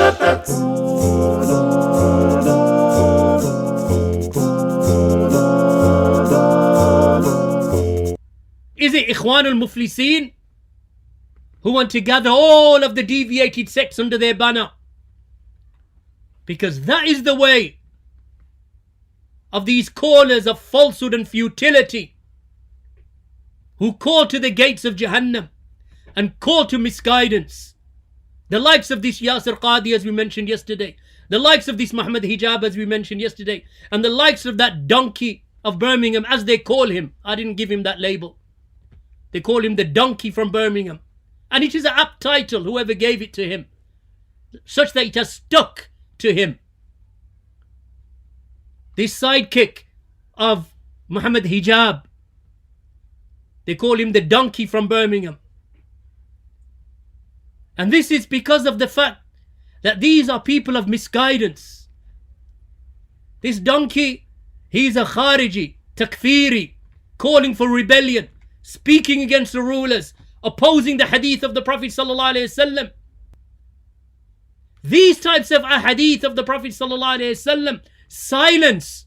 Is it Ikhwan al-Muflisin who want to gather all of the deviated sects under their banner? Because that is the way of these callers of falsehood and futility, who call to the gates of Jahannam and call to misguidance. The likes of this Yasir Qadi, as we mentioned yesterday, the likes of this Muhammad Hijab, as we mentioned yesterday, and the likes of that donkey of Birmingham, as they call him. I didn't give him that label. They call him the donkey from Birmingham. And it is an apt title, whoever gave it to him, such that it has stuck to him. This sidekick of Muhammad Hijab, they call him the donkey from Birmingham. And this is because of the fact that these are people of misguidance. This donkey, he's a Khariji, Takfiri, calling for rebellion, speaking against the rulers, opposing the hadith of the Prophet sallallahu alaihi wasallam. These types of ahadith of the Prophet sallallahu alaihi wasallam silence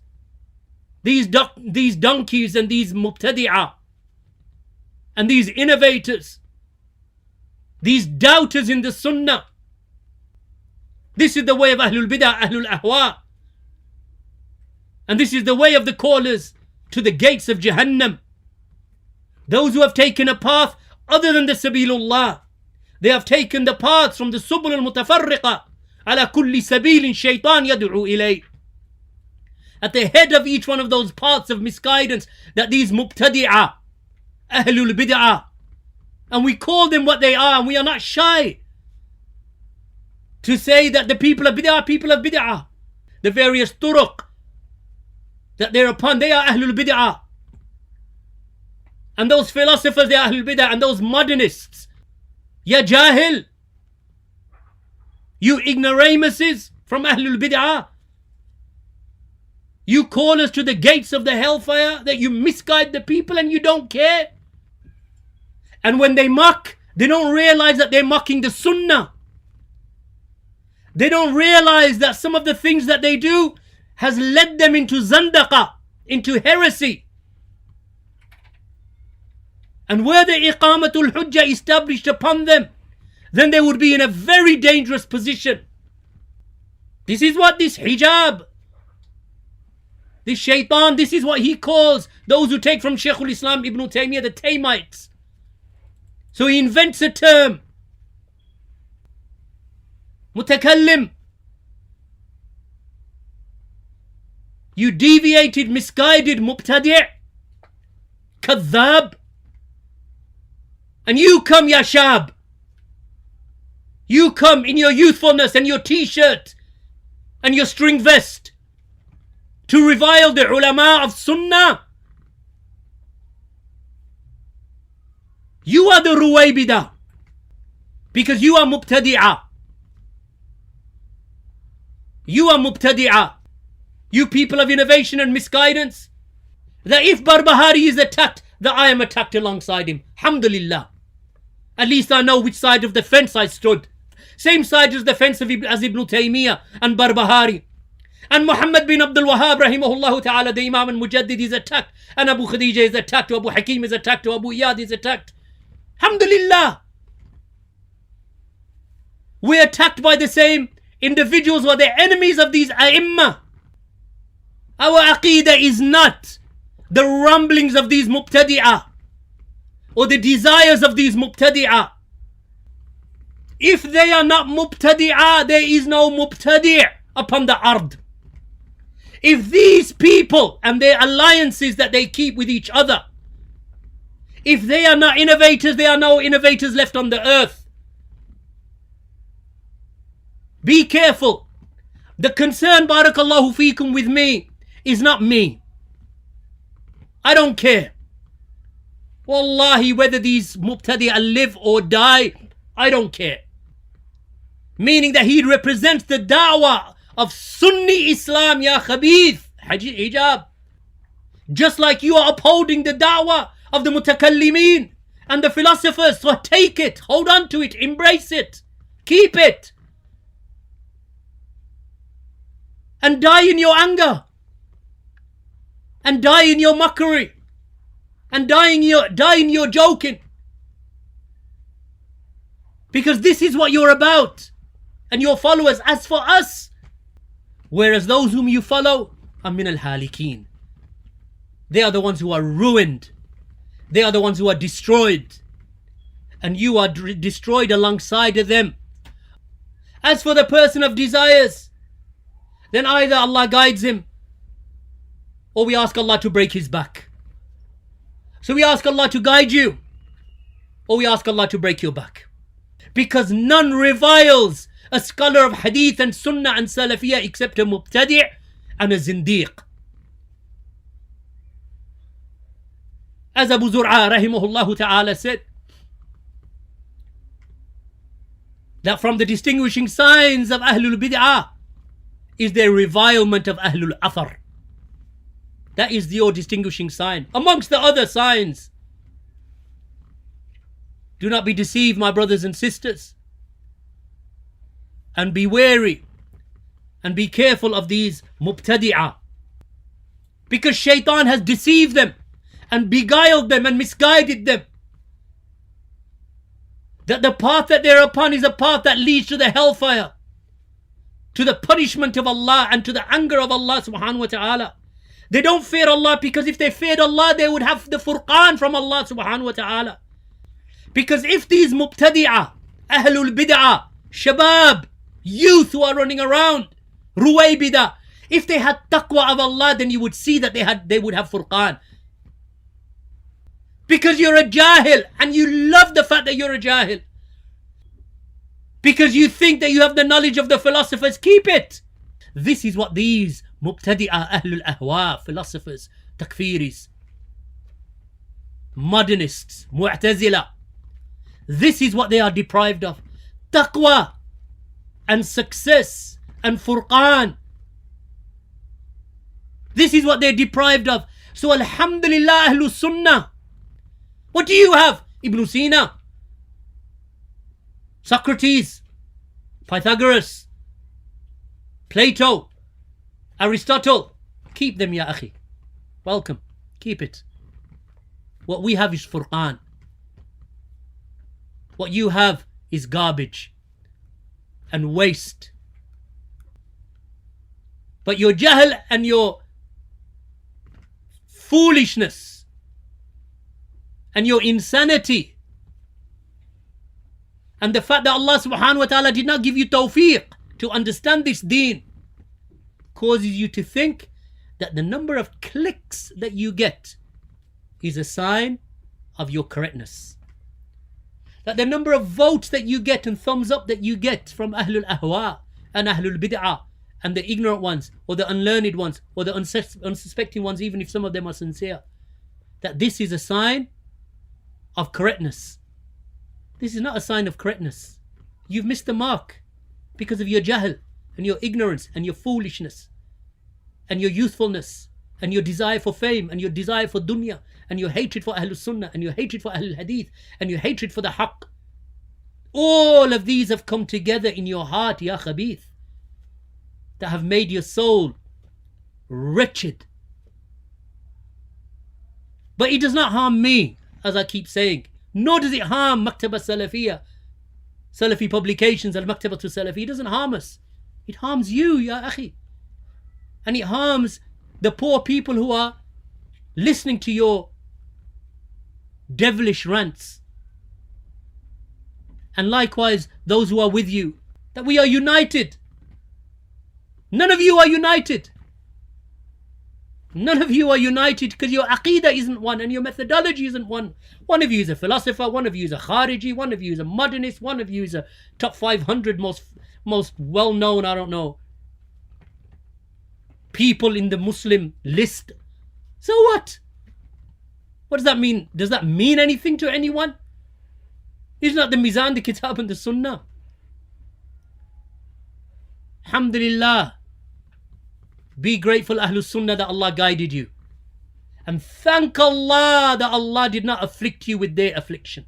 these donkeys and these mubtadi'ah and these innovators, these doubters in the Sunnah. This is the way of Ahlul Bid'ah, Ahlul Ahwa. And this is the way of the callers to the gates of Jahannam. Those who have taken a path other than the Sabilullah. They have taken the paths from the Subul al-Mutafarriqa. Ala kulli sabilin shaytan yad'u ilay. At the head of each one of those paths of misguidance, that these mubtadi'ah, Ahlul Bid'ah, and we call them what they are, and we are not shy to say that the people of Bid'ah, the various turuq that they're upon, they are Ahlul Bid'ah. And those philosophers, they are Ahlul Bid'ah, and those modernists, ya jahil, you ignoramuses from Ahlul Bid'ah, you call us to the gates of the hellfire, that you misguide the people and you don't care. And when they mock, they don't realize that they're mocking the Sunnah. They don't realize that some of the things that they do has led them into zandaqa, into heresy. And were the iqamatul hujjah established upon them, then they would be in a very dangerous position. This is what this hijab, this shaitan, this is what he calls those who take from Shaykhul Islam Ibn Taymiyyah, the Taymites. So he invents a term, mutakallim. You deviated, misguided, mubtadi', kadhab. And you come, ya shab. You come in your youthfulness and your t-shirt and your string vest to revile the ulama of Sunnah. You are the Ruwaybidah, because you are mubtadi'ah. You are mubtadi'ah. You people of innovation and misguidance. That if Barbahari is attacked, that I am attacked alongside him. Alhamdulillah. At least I know which side of the fence I stood. Same side as the fence as Ibn Taymiyyah and Barbahari. And Muhammad bin Abdul Wahhab rahimahullah ta'ala, the Imam and Mujaddid, is attacked. And Abu Khadija is attacked. Abu Hakim is attacked. Abu Iyad is attacked. Alhamdulillah. We're attacked by the same individuals who are the enemies of these A'imma. Our aqeedah is not the rumblings of these mubtadi'ah or the desires of these mubtadi'ah. If they are not mubtadi'ah, there is no mubtadi' upon the ard. If these people and their alliances that they keep with each other, if they are not innovators, there are no innovators left on the earth. Be careful. The concern, barakallahu feekum, with me is not me. I don't care. Wallahi, whether these mubtadi'ah live or die, I don't care. Meaning that he represents the da'wah of Sunni Islam, ya khabith, hijab. Just like you are upholding the da'wah of the mutakallimin and the philosophers. So take it, hold on to it, embrace it, keep it. and die in your anger, and die in your mockery, and die in your joking. Because this is what you're about, and your followers. As for us, whereas those whom you follow are min al-halikeen. They are the ones who are ruined. They are the ones who are destroyed. And you are destroyed alongside of them. As for the person of desires, then either Allah guides him, or we ask Allah to break his back. So we ask Allah to guide you, or we ask Allah to break your back. Because none reviles a scholar of hadith and sunnah and salafiyah except a mubtadi' and a zindiq. As Abu Zur'a rahimahullah ta'ala said, that from the distinguishing signs of Ahlul Bid'ah is their revilement of Ahlul Athar. That is your distinguishing sign, amongst the other signs. Do not be deceived, my brothers and sisters, and be wary and be careful of these mubtadi'ah, because shaitan has deceived them and beguiled them and misguided them, that the path that they're upon is a path that leads to the hellfire, to the punishment of Allah and to the anger of Allah subhanahu wa ta'ala. They don't fear Allah, because if they feared Allah, they would have the furqan from Allah subhanahu wa ta'ala. Because if these mubtadi'ah, ahlul bid'ah, shabab, youth who are running around, ruwaybida, if they had taqwa of Allah, then you would see that they would have furqan. Because you're a jahil, and you love the fact that you're a jahil. Because you think that you have the knowledge of the philosophers, keep it. This is what these mubtadi'ah, ahlul ahwa, philosophers, takfiris, modernists, mu'tazila, this is what they are deprived of. Taqwa and success and furqan. This is what they're deprived of. So alhamdulillah, ahlus sunnah. What do you have? Ibn Sina, Socrates, Pythagoras, Plato, Aristotle. Keep them, ya akhi. Welcome. Keep it. What we have is Furqan. What you have is garbage and waste. But your jahl and your foolishness and your insanity, and the fact that Allah subhanahu wa ta'ala did not give you tawfiq to understand this deen, causes you to think that the number of clicks that you get is a sign of your correctness. That the number of votes that you get and thumbs up that you get from Ahlul Ahwa and Ahlul Bid'ah and the ignorant ones or the unlearned ones or the unsuspecting ones, even if some of them are sincere, that this is a sign of correctness. This is not a sign of correctness. You've missed the mark because of your jahl and your ignorance and your foolishness and your youthfulness and your desire for fame and your desire for dunya and your hatred for Ahlul Sunnah and your hatred for Ahlul Hadith and your hatred for the Haqq. All of these have come together in your heart, ya khabith, that have made your soul wretched. But it does not harm me, as I keep saying, nor does it harm Maktaba Salafiyah, Salafi publications, Al-Maktaba to Salafi. It doesn't harm us. It harms you, ya akhi. And it harms the poor people who are listening to your devilish rants. And likewise, those who are with you, that we are united. None of you are united. None of you are united because your aqidah isn't one and your methodology isn't one. One of you is a philosopher, one of you is a khariji, one of you is a modernist, one of you is a top 500 most well-known, I don't know, people in the Muslim list. So what? What does that mean? Does that mean anything to anyone? Is not the Mizan, the Kitab and the Sunnah? Alhamdulillah. Be grateful, Ahlul Sunnah, that Allah guided you. And thank Allah that Allah did not afflict you with their affliction.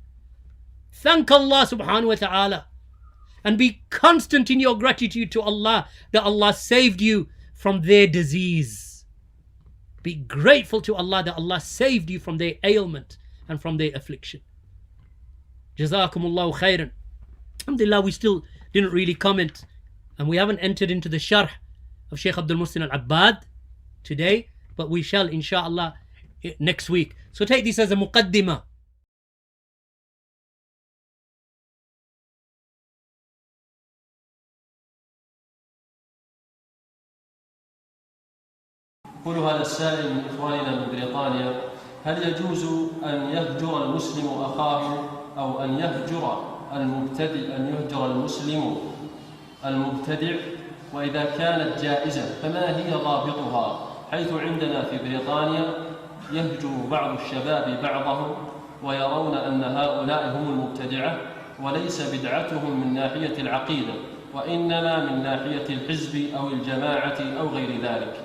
Thank Allah subhanahu wa ta'ala. And be constant in your gratitude to Allah that Allah saved you from their disease. Be grateful to Allah that Allah saved you from their ailment and from their affliction. Jazakumullahu khairan. Alhamdulillah, we still didn't really comment, and we haven't entered into the sharh of Shaykh Abdul Muhsin Al-Abbad today, but we shall inshallah next week. So take this as a muqaddimah. يقول هذا السائل من إخواننا من بريطانيا: هل يجوز أن يهجر المسلم أخاه أو أن يهجر المسلم المبتدع؟ وإذا كانت جائزة فما هي ضابطها؟ حيث عندنا في بريطانيا يهجر بعض الشباب بعضهم ويرون أن هؤلاء هم المبتدعة، وليس بدعتهم من ناحية العقيدة وإنما من ناحية الحزب أو الجماعة أو غير ذلك.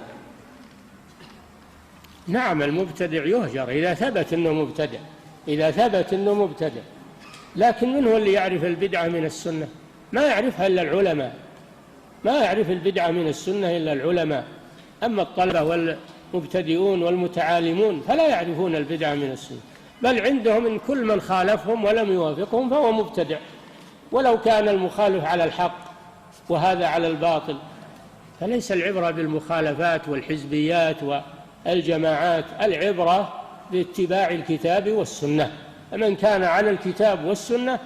نعم، المبتدع يهجر إذا ثبت أنه مبتدع، لكن من هو اللي يعرف البدعة من السنة؟ ما يعرفها إلا العلماء، ما يعرف البدعة من السنة إلا العلماء. أما الطلبة والمبتدئون والمتعالمون فلا يعرفون البدعة من السنة، بل عندهم إن كل من خالفهم ولم يوافقهم فهو مبتدع، ولو كان المخالف على الحق وهذا على الباطل. فليس العبرة بالمخالفات والحزبيات والجماعات، العبرة باتباع الكتاب والسنة. فمن كان على الكتاب والسنة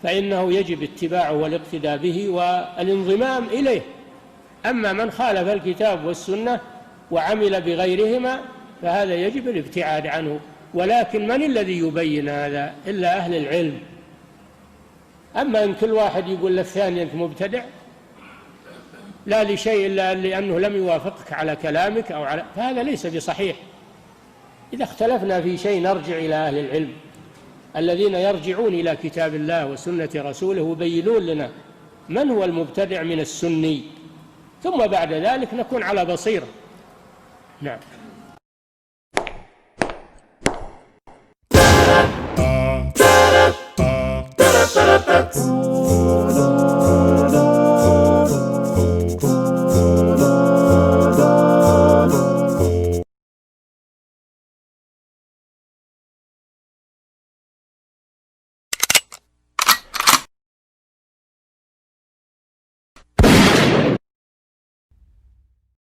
فإنه يجب اتباعه والاقتداء به والانضمام إليه. أما من خالف الكتاب والسنة وعمل بغيرهما فهذا يجب الابتعاد عنه. ولكن من الذي يبين هذا إلا أهل العلم؟ أما إن كل واحد يقول للثاني أنت مبتدع لا لشيء إلا لأنه لم يوافقك على كلامك فهذا ليس بصحيح. إذا اختلفنا في شيء نرجع إلى أهل العلم الذين يرجعون إلى كتاب الله وسنة رسوله ويبينون لنا من هو المبتدع من السني، ثم بعد ذلك نكون على بصيرة. نعم.